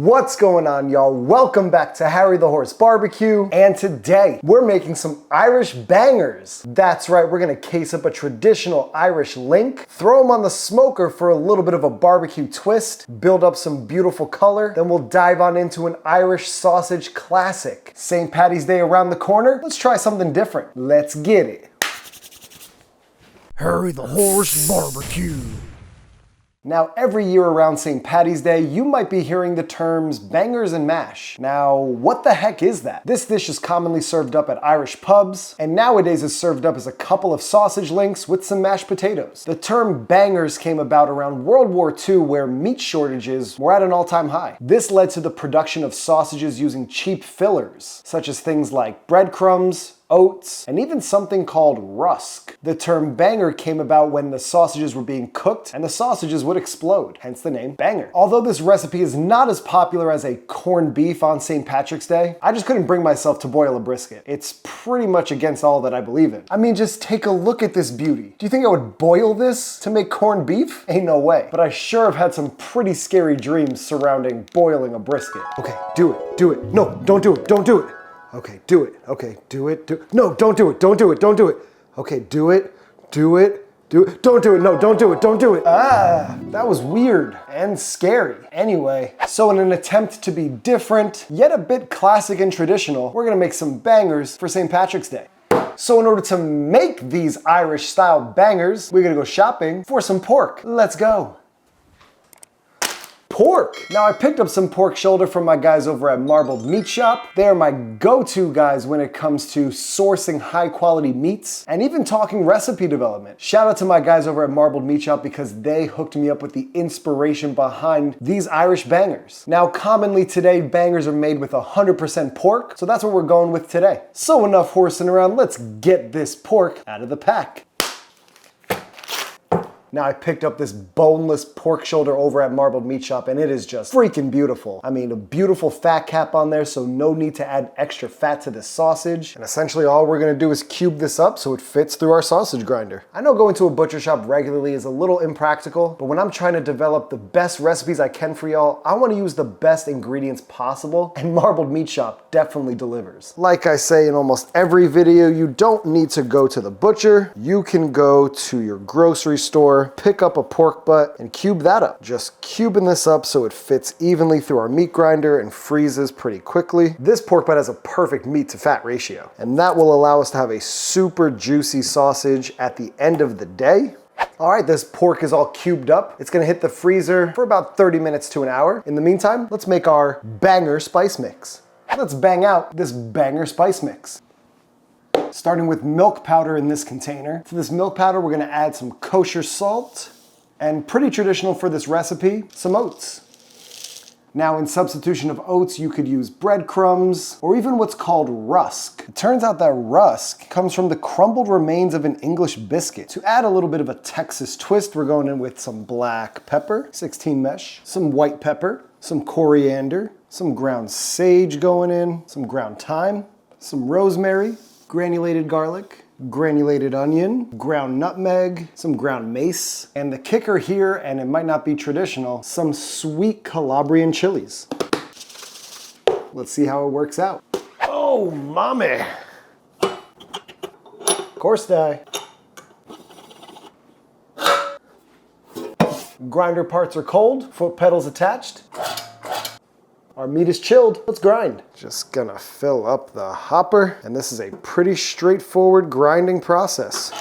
What's going on, y'all? Welcome back to Harry the Horse Barbecue, and today we're making some Irish bangers. That's right, we're gonna case up a traditional Irish link, throw them on the smoker for a little bit of a barbecue twist, build up some beautiful color, then we'll dive on into an Irish sausage classic. St. Paddy's Day around the corner, let's try something different. Let's get it. Harry the Horse Barbecue. Now, every year around St. Paddy's Day, you might be hearing the terms bangers and mash. Now, what the heck is that? This dish is commonly served up at Irish pubs, and nowadays is served up as a couple of sausage links with some mashed potatoes. The term bangers came about around World War II, where meat shortages were at an all-time high. This led to the production of sausages using cheap fillers, such as things like breadcrumbs, oats, and even something called rusk. The term banger came about when the sausages were being cooked and the sausages would explode, hence the name banger. Although this recipe is not as popular as a corned beef on St. Patrick's Day, I just couldn't bring myself to boil a brisket. It's pretty much against all that I believe in. I mean, just take a look at this beauty. Do you think I would boil this to make corned beef? Ain't no way. But I sure have had some pretty scary dreams surrounding boiling a brisket. Okay, do it, do it. No, don't do it, don't do it. Okay, do it. Okay, do it. No, don't do it. Don't do it. Don't do it. Okay, do it. Do it. Do it. Don't do it. No, don't do it. Don't do it. Ah, that was weird and scary. Anyway, so in an attempt to be different, yet a bit classic and traditional, we're gonna make some bangers for St. Patrick's Day. So in order to make these Irish style bangers, we're gonna go shopping for some pork. Let's go. Pork. Now I picked up some pork shoulder from my guys over at Marbled Meat Shop. They are my go-to guys when it comes to sourcing high quality meats and even talking recipe development. Shout out to my guys over at Marbled Meat Shop because they hooked me up with the inspiration behind these Irish bangers. Now commonly today, bangers are made with 100% pork, so that's what we're going with today. So enough horsing around, let's get this pork out of the pack. Now I picked up this boneless pork shoulder over at Marbled Meat Shop and it is just freaking beautiful. I mean, a beautiful fat cap on there, so no need to add extra fat to this sausage. And essentially all we're gonna do is cube this up so it fits through our sausage grinder. I know going to a butcher shop regularly is a little impractical, but when I'm trying to develop the best recipes I can for y'all, I wanna use the best ingredients possible, and Marbled Meat Shop definitely delivers. Like I say in almost every video, you don't need to go to the butcher. You can go to your grocery store, pick up a pork butt and cube that up. Just cubing this up so it fits evenly through our meat grinder and freezes pretty quickly. This pork butt has a perfect meat to fat ratio, and that will allow us to have a super juicy sausage at the end of the day. All right, this pork is all cubed up. It's gonna hit the freezer for about 30 minutes to an hour. In the meantime, let's make our banger spice mix. Let's bang out this banger spice mix. Starting with milk powder in this container. To this milk powder, we're gonna add some kosher salt, and pretty traditional for this recipe, some oats. Now in substitution of oats, you could use breadcrumbs, or even what's called rusk. It turns out that rusk comes from the crumbled remains of an English biscuit. To add a little bit of a Texas twist, we're going in with some black pepper, 16 mesh, some white pepper, some coriander, some ground sage going in, some ground thyme, some rosemary, granulated garlic, granulated onion, ground nutmeg, some ground mace, and the kicker here, and it might not be traditional, some sweet Calabrian chiles. Let's see how it works out. Oh, mommy. Course die. Grinder parts are cold, foot pedals attached. Our meat is chilled, let's grind. Just gonna fill up the hopper, and this is a pretty straightforward grinding process.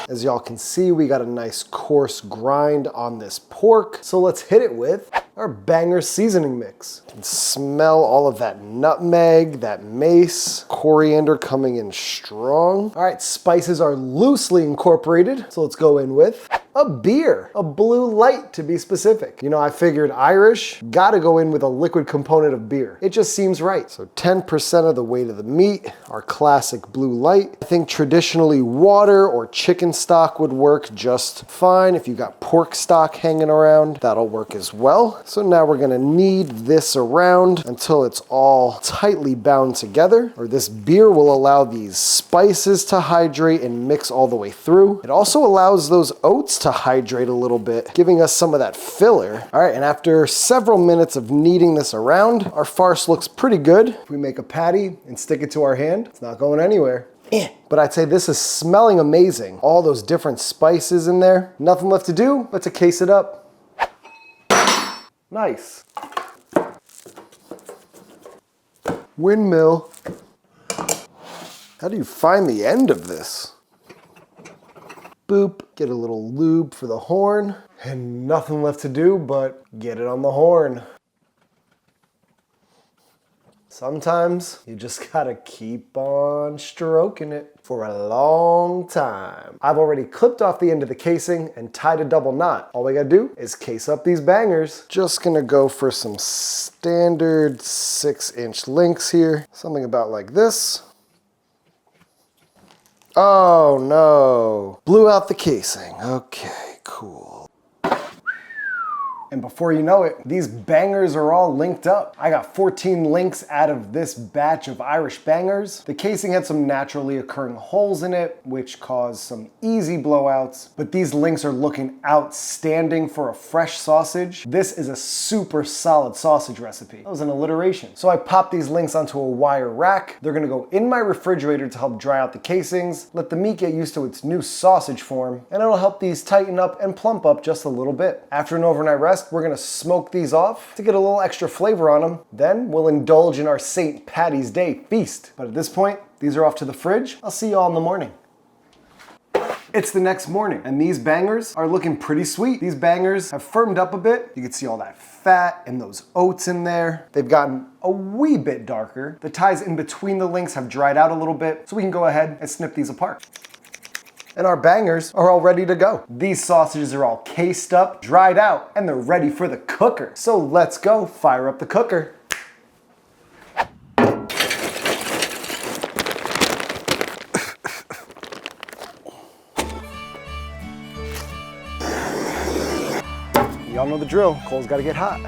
As y'all can see, we got a nice coarse grind on this pork, so let's hit it with our banger seasoning mix. You can smell all of that nutmeg, that mace, coriander coming in strong. All right, spices are loosely incorporated, so let's go in with a beer, a blue light to be specific. You know, I figured Irish gotta go in with a liquid component of beer. It just seems right. So 10% of the weight of the meat, our classic blue light. I think traditionally water or chicken stock would work just fine. If you got pork stock hanging around, that'll work as well. So now we're gonna knead this around until it's all tightly bound together, or this beer will allow these spices to hydrate and mix all the way through. It also allows those oats to hydrate a little bit, giving us some of that filler. All right, and after several minutes of kneading this around, our farce looks pretty good. If we make a patty and stick it to our hand, it's not going anywhere. But I'd say this is smelling amazing. All those different spices in there. Nothing left to do but to case it up. Nice. Windmill. How do you find the end of this? Boop, get a little lube for the horn, and nothing left to do but get it on the horn. Sometimes you just gotta keep on stroking it for a long time. I've already clipped off the end of the casing and tied a double knot. All we gotta do is case up these bangers. Just gonna go for some standard 6-inch links here. Something about like this. Oh no, blew out the casing. Okay, cool. And before you know it, these bangers are all linked up. I got 14 links out of this batch of Irish bangers. The casing had some naturally occurring holes in it, which caused some easy blowouts, but these links are looking outstanding for a fresh sausage. This is a super solid sausage recipe. That was an alliteration. So I popped these links onto a wire rack. They're gonna go in my refrigerator to help dry out the casings, let the meat get used to its new sausage form, and it'll help these tighten up and plump up just a little bit. After an overnight rest, we're gonna smoke these off to get a little extra flavor on them. Then we'll indulge in our St. Patty's Day feast. But at this point, these are off to the fridge. I'll see you all in the morning. It's the next morning, and these bangers are looking pretty sweet. These bangers have firmed up a bit. You can see all that fat and those oats in there. They've gotten a wee bit darker. The ties in between the links have dried out a little bit, so we can go ahead and snip these apart. And our bangers are all ready to go. These sausages are all cased up, dried out, and they're ready for the cooker. So let's go fire up the cooker. Y'all know the drill. Coal's gotta get hot.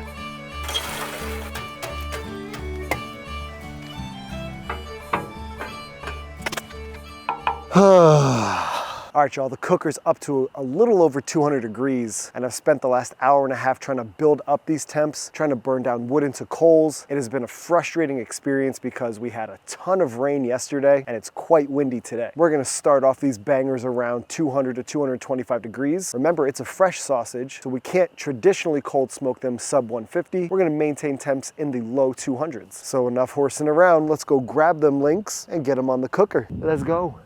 All right, y'all, the cooker's up to a little over 200 degrees, and I've spent the last hour and a half trying to build up these temps, trying to burn down wood into coals. It has been a frustrating experience because we had a ton of rain yesterday, and it's quite windy today. We're gonna start off these bangers around 200 to 225 degrees. Remember, it's a fresh sausage, so we can't traditionally cold smoke them sub 150. We're gonna maintain temps in the low 200s. So enough horsing around, let's go grab them links and get them on the cooker. Let's go.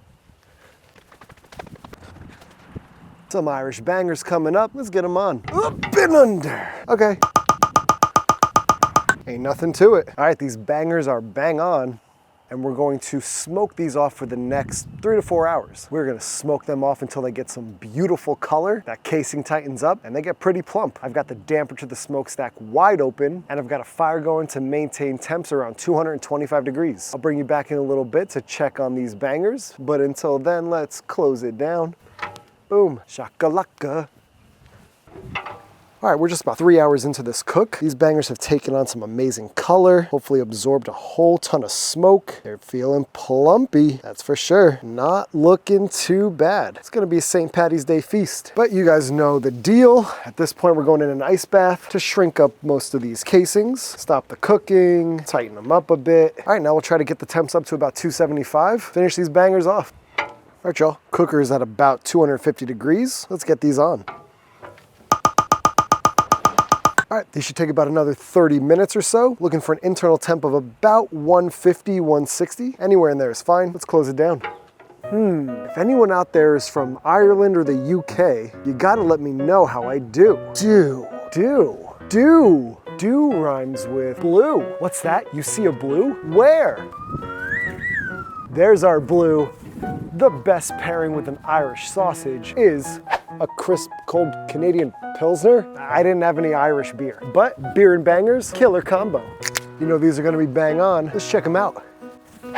Some Irish bangers coming up. Let's get them on. Up and under. Okay. Ain't nothing to it. All right, these bangers are bang on, and we're going to smoke these off for the next 3 to 4 hours. We're gonna smoke them off until they get some beautiful color. That casing tightens up and they get pretty plump. I've got the damper to the smokestack wide open, and I've got a fire going to maintain temps around 225 degrees. I'll bring you back in a little bit to check on these bangers, but until then, let's close it down. Boom, shakalaka. All right, we're just about 3 hours into this cook. These bangers have taken on some amazing color, hopefully absorbed a whole ton of smoke. They're feeling plumpy, that's for sure. Not looking too bad. It's gonna be a St. Patty's Day feast. But you guys know the deal. At this point, we're going in an ice bath to shrink up most of these casings, stop the cooking, tighten them up a bit. All right, now we'll try to get the temps up to about 275. Finish these bangers off. All right, y'all, cooker is at about 250 degrees. Let's get these on. All right, these should take about another 30 minutes or so. Looking for an internal temp of about 150, 160. Anywhere in there is fine. Let's close it down. If anyone out there is from Ireland or the UK, you gotta let me know how I do. Do rhymes with blue. What's that? You see a blue? Where? There's our blue. The best pairing with an Irish sausage is a crisp cold Canadian Pilsner. I didn't have any Irish beer, but beer and bangers, killer combo. You know these are gonna be bang on. Let's check them out.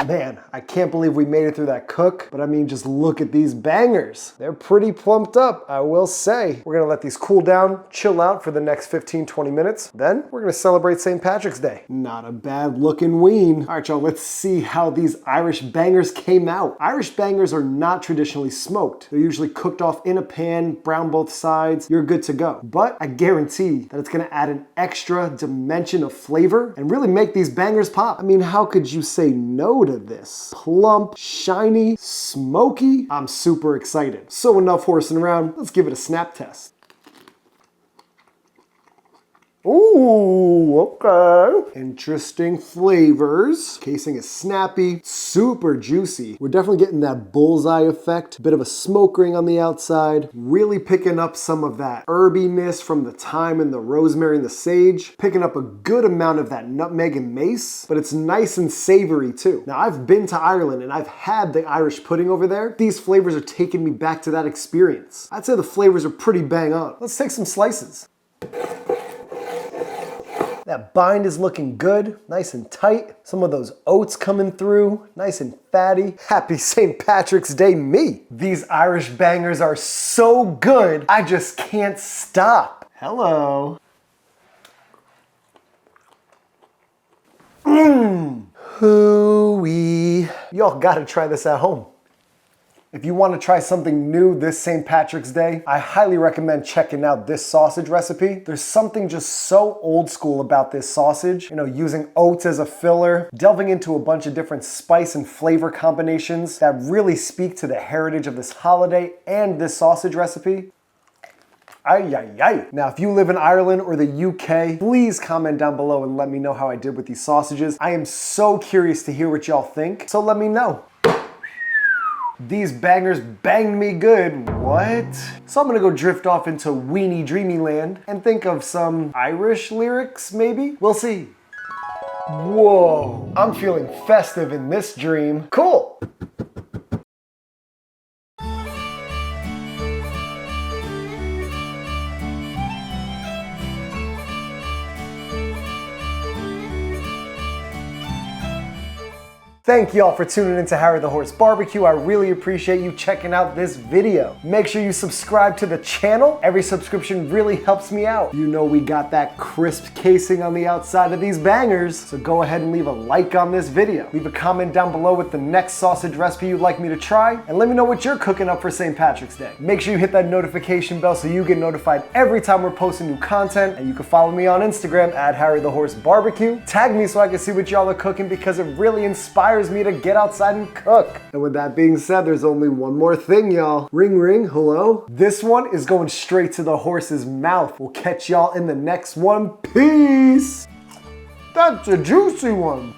Man, I can't believe we made it through that cook, but I mean, just look at these bangers. They're pretty plumped up, I will say. We're gonna let these cool down, chill out for the next 15-20 minutes. Then we're gonna celebrate St. Patrick's Day. Not a bad looking ween. All right, y'all, let's see how these Irish bangers came out. Irish bangers are not traditionally smoked. They're usually cooked off in a pan, brown both sides, you're good to go. But I guarantee that it's gonna add an extra dimension of flavor and really make these bangers pop. I mean, how could you say no to this? Plump, shiny, smoky. I'm super excited. So enough horsing around, let's give it a snap test. Ooh, okay. Interesting flavors. Casing is snappy, super juicy. We're definitely getting that bullseye effect. Bit of a smoke ring on the outside. Really picking up some of that herbiness from the thyme and the rosemary and the sage. Picking up a good amount of that nutmeg and mace, but it's nice and savory too. Now, I've been to Ireland and I've had the Irish pudding over there. These flavors are taking me back to that experience. I'd say the flavors are pretty bang on. Let's take some slices. That bind is looking good, nice and tight. Some of those oats coming through, nice and fatty. Happy St. Patrick's Day, me. These Irish bangers are so good, I just can't stop. Hello. Hooey. Y'all gotta try this at home. If you want to try something new this St. Patrick's Day, I highly recommend checking out this sausage recipe. There's something just so old school about this sausage, you know, using oats as a filler, delving into a bunch of different spice and flavor combinations that really speak to the heritage of this holiday and this sausage recipe. Ay, ay, ay. Now, if you live in Ireland or the UK, please comment down below and let me know how I did with these sausages. I am so curious to hear what y'all think, so let me know. These bangers banged me good, what? So I'm gonna go drift off into weenie dreamy land and think of some Irish lyrics, maybe? We'll see. Whoa, I'm feeling festive in this dream. Cool. Thank y'all for tuning into Harry the Horse Barbecue. I really appreciate you checking out this video. Make sure you subscribe to the channel. Every subscription really helps me out. You know we got that crisp casing on the outside of these bangers, so go ahead and leave a like on this video. Leave a comment down below with the next sausage recipe you'd like me to try, and let me know what you're cooking up for St. Patrick's Day. Make sure you hit that notification bell so you get notified every time we're posting new content, and you can follow me on Instagram at Harry the Horse Barbecue. Tag me so I can see what y'all are cooking because it really inspires me to get outside and cook. And with that being said, there's only one more thing, y'all. Ring, ring, hello? This one is going straight to the horse's mouth. We'll catch y'all in the next one. Peace! That's a juicy one.